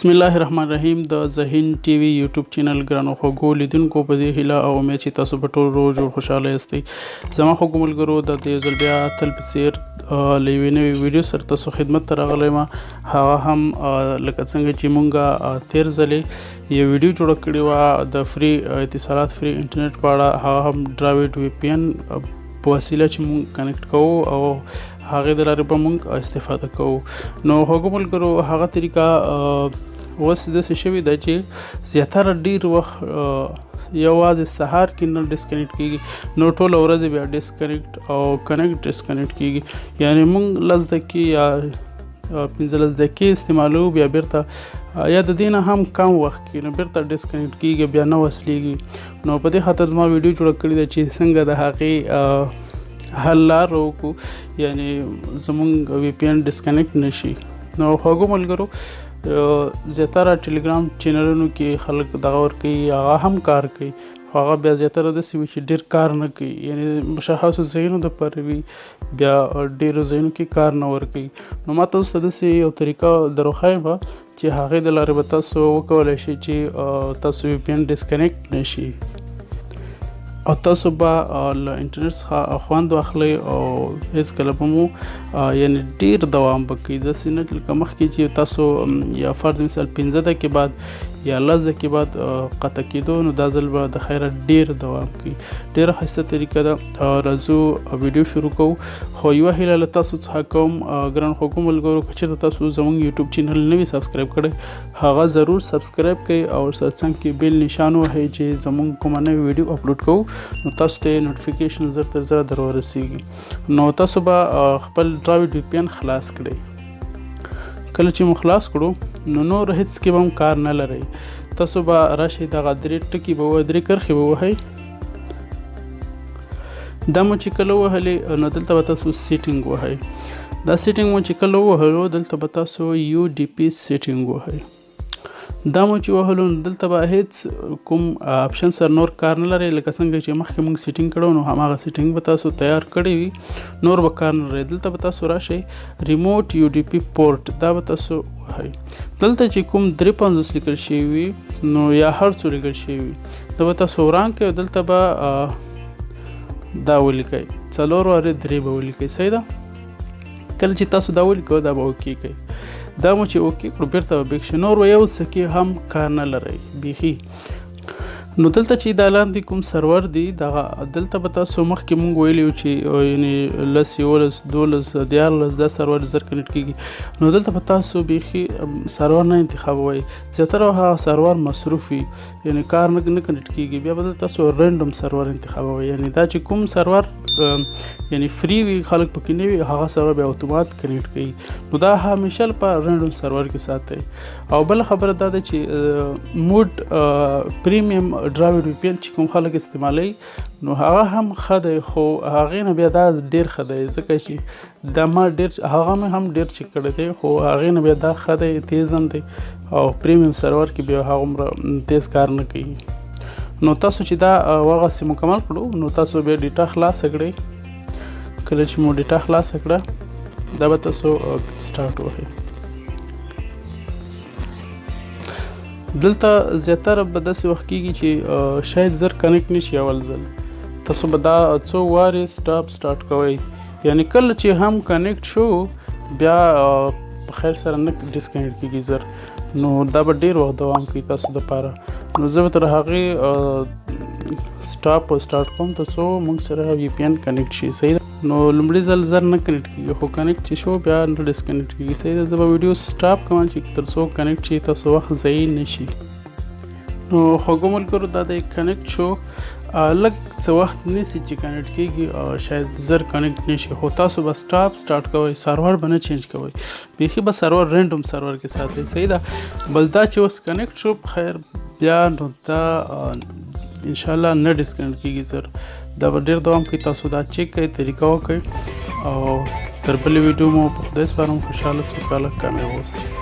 بسم الله الرحمن الرحیم د ذهین ټي وي یوټیوب چینل ګرانو خوږو لیدونکو په دې هیله او امید چې تاسو په ټول روز جوړ خوشاله یاستئ. زما خوږو ملګرو د دې ځل بیا تل په څیر له یوې نوې ویډیو سره تاسو خدمت ته راغلی یم. هغه هم لکه څنګه چې مونږ تیر ځلې یو ویډیو جوړه کړې وه د فری اتصالات فری انټرنیټ په اړه، هغه هم ډراویډ وی پی ان په وسیله چې مونږ کنیکټ کوو او هغې د لارې به مونږ استفاده کوو. نو هغو ملګرو هغه طریقه اوس داسې شوې ده چې زیاتره ډېر وخت یوازې سهار کې نه ډسکنیکټ کېږي، نو ټوله ورځ بیا ډسکنیکټ او کنیکټ ډسکنیکټ کېږي. یعنی مونږ 10 دقیقې یا 15 دقیقې استعمالوو، بیا بیرته یا د دې نه هم کم وخت کې نو بیرته ډسکنیکټ کېږي، بیا نه وصلېږي. نو په دې خاطر زما ویډیو جوړه کړې ده چې څنګه د هغې حل لار وکړو، یعنی زمونږ وی پی ان ډسکنیکټ نشي. نو هغو ملګرو زیاتره ټیلیګرام چینلونو کې خلک دغه ورکوي، هغه هم کار کوي، خو هغه بیا زیاتره داسې وي چې ډېر کار نه کوي، یعنی مشخصو ځایونو دپاره وي، بیا ډېرو ځایونو کې کار نه ورکوي. نو ما تاسو ته داسې یو طریقه درښایم چې هغې د لارې به تاسو وکولی شئ چې تاسو وی پی ان ډسکنیکټ نشي او تاسو به له انټرنیټ څخه خوند واخلئ او هېڅکله به مو یعنی ډېر دوام به کوي. داسې نه لکه مخکې چې تاسو یا فرض مثال 15 دقیقې بعد یا 10 دقیقې بعد قطع کېدو، نو دا ځل به د خیره ډېر دوام کوي. ډېره ښایسته طریقه ده. راځو ویډیو شروع کوو. خو یوه هیله له تاسو څخه کوم ګران خوږو ملګرو، که چېرته تاسو زموږ یوټیوب چینل نه وي سبسکرایب کړی، هغه ضرور سبسکرایب کړئ او ورسره څنګ کې بیل نشان وهئ چې زموږ کومه نوې ویډیو اپلوډ کوو نو تاسو ته نوټیفیکیشن زر تر زره در ورسیږي. نو تاسو به خپل ډراویډ وی پی ان خلاص کړئ. کله چې مو خلاص کړو نو نور هیڅ کې به هم کار نه لرئ. تاسو به راشئ، دغه 3 ټکي به درې کرښې به وهئ. دا مو چې کله ووهلې نو دلته به تاسو سیټینګ وهئ. دا سیټینګ مو چې کله ووهلو دلته به تاسو یو ډي پي سیټینګ وهئ. دا مو چې وهلو نو دلته به هیڅ کوم اپشن سره نور کار نه لرئ، لکه څنګه چې مخکې مونږ سیټینګ کړو نو هماغه سیټینګ به تاسو تیار کړی وي، نور به کار نه لرئ. دلته به تاسو راشئ ریموټ یو ډي پي پورټ، دا به تاسو وهئ. دلته چې کوم 350 لیکل شوي وي نو یا هر څو لیکل شوي وي دا به تاسو وران کړئ او دلته به دا ولیکئ 4 وارې 3 به ولیکئ. صحیح ده. کله چې تاسو دا ولیکئ دا به اوکې کوئ. دا مو چې اوکې کړو بیرته به بیک شي، نور به یو څه کې هم کار نه لرئ بیخي. نو دلته چې دا لاندې کوم سرور دی دغه دلته به تاسو مخکې مونږ ویلي وو چې یعنی 10 11 12 14 دا سرور زر کنیکټ کېږي. نو دلته به تاسو بیخي سرور نه انتخابوئ، زیاتره هغه سرور مصروف وي، یعنی کار نه کنیکټ کېږي. بیا به دلته تاسو رینډم سرور انتخابوئ، یعنی دا چې کوم سرور یعنی فری وي خلک پکې نه وي هغه سرور بیا اتومات کنیکټ کوي. نو دا همیشه په رینډم سرور کې ساتئ. او بل خبره دا ده چې موډ پریمیم ډراویډ وی پی ان چې کوم خلک استعمالوي نو هغه هم ښه دی، خو هغې نه بیا دا ډېر ښه دی، ځکه چې دا ما ډېر هغه مې هم ډېر چک کړی دی، خو هغې نه بیا دا ښه دی، تیز هم دی او پریمیم سرور کې بیا هغومره تیز کار نه کوي. نو تاسو چې دا هغسې مکمل کړو نو تاسو بیا ډیټا خلاصه کړئ. کله چې مو ډیټا خلاصه کړه دا به تاسو سټارټ وهئ. دلته زیاتره به داسې وخت کېږي چې شاید زر کنیکټ نشي اول ځل، تاسو به دا څو وارې سټارټ کوئ، یعنی کله چې هم کنیکټ شو بیا په خیر سره نه ډسکنیکټ کېږي زر، نو دا به ډېر وخت دوام کوي تاسو دپاره. نو زه به تر هغې سټارټ کوم تر څو موږ سره وی پی ان کنیکټ شي. صحیح ده. نو لومړي ځل زر نه کنیکټ کېږي، خو کنیکټ چې شو بیا نه ډسکنیکټ کېږي. صحیح ده. زه به ویډیو سټاپ کوم چې تر څو کنیکټ شي تاسو وخت ضایع نه شي. نو خوږو ملګرو دا د کنیکټ شو لږ څه وخت نیسي چې کنیکټ کېږي، شاید زر کنیکټ نشي، خو تاسو به سټارټ کوئ، سرور به نه چینج کوئ، بیخي به سرور رینډم سرور کې ساتئ. صحیح ده. بل دا چې اوس کنیکټ شو خیر بیا نو دا انشاءالله نه ډسکنیکټ کېږي زر، دا به ډېر دوام کوي. تاسو دا چیک کړئ، طریقه وکړئ او تر بلې ویډیو مو په خدای سپارم. خوشحاله سوکاله کامیاب اوسئ.